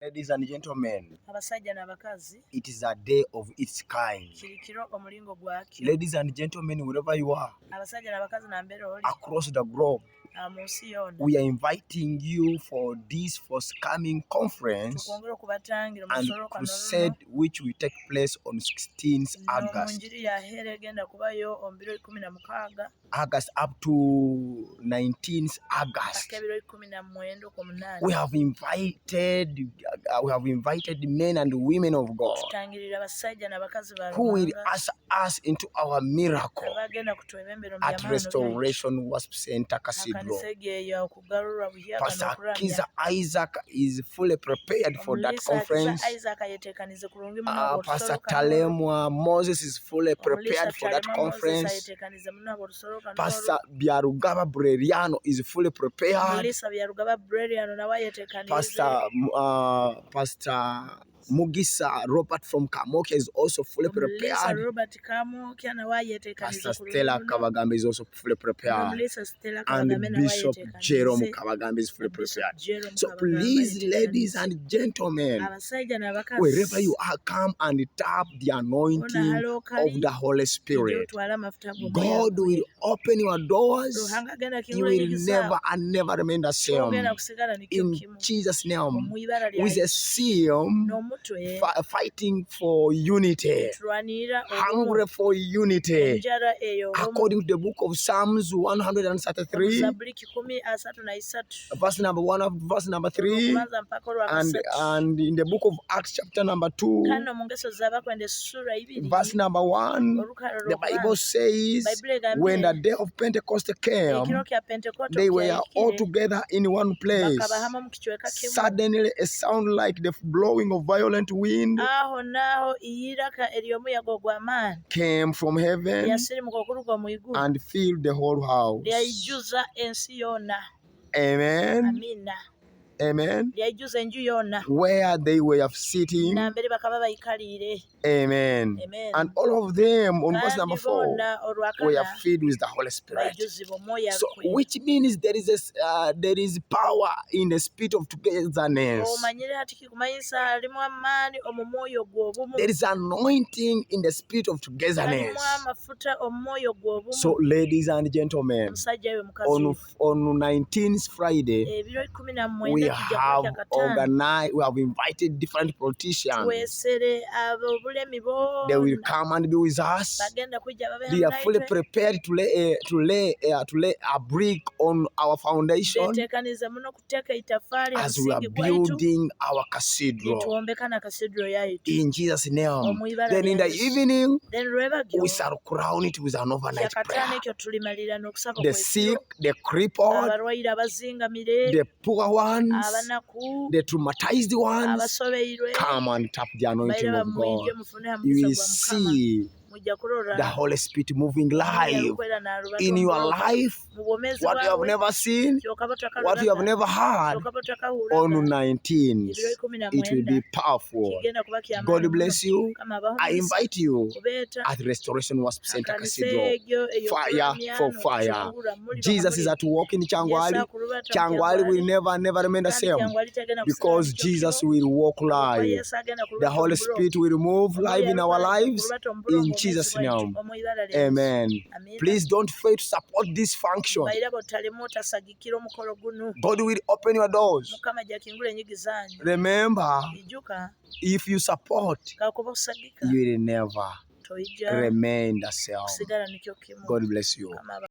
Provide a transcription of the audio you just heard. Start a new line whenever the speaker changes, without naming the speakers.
Ladies and gentlemen,
abasajja n'abakazi
it is a day of its kind.
kirikiro omulingo gwakyo.
Ladies and gentlemen, wherever you are,
abasajja n'abakazi nambeera oli
across the globe,
munsi yonna
we are inviting you for this forthcoming conference
tukwongera okubatangira mu
and
lusolo kano
crusade which will take place on 16th August.
Munjiri yaheera egenda kubayo omubiro 16
August up to 19th August.
akebiro 19 ku munana.
We have invited men and women of God
tutangirira abasajja n'abakazi ba
who will usher us into our miracle
bagenda kutwebembera mu
at Restoration Worship Center Cathedral. Pastor Kiza Isaac is fully prepared for that conference. Pastor Talemwa Moses is fully prepared for that conference. Pastor Biarugaba Breriano is fully prepared. Pastor Mugisa Robert from Kamoke is also fully prepared. Pastor Stella Kabagambe is also fully prepared. And Bishop Jerome Kabagambe is fully prepared. So please, ladies and gentlemen, wherever you are, come and tap the anointing of the Holy Spirit. God will open your doors. You will never and never remain the same. In Jesus' name, with a seal, fighting for unity, hungry for unity, according to the book of Psalms 133, verse number 1 of verse number 3, and in the book of Acts chapter number 2, verse number 1, the Bible says, when the day of Pentecost came, they were all together in one place. Suddenly a sound like the blowing of violent wind came from heaven and filled the whole house. Amen. Amen. Where they were sitting. Amen. And all of them on verse number 4 were filled with the Holy Spirit. So, which means there is power in the spirit of togetherness. There is anointing in the spirit of togetherness. So, ladies and gentlemen, on 19th Friday, we have invited different politicians. They will come and be with us. They are fully prepared to lay a brick on our foundation as we are building our cathedral. In Jesus' name. Then in the evening, we shall crown it with an overnight prayer. The sick, the crippled, the poor ones, the traumatized ones, come and tap the anointing of God. You will see the Holy Spirit moving live in your life. What you have never seen, what you have never heard, on 19th, it will be powerful. God bless you. I invite you at Restoration Worship Center Cathedral. Fire for fire. Jesus is at work in Changwali. Changwali will never remain the same, because Jesus will walk live. The Holy Spirit will move live in our lives. In Jesus' name. Amen. Please don't fail to support this function. God will open your doors. Remember, if you support, you will never remain the same. God bless you.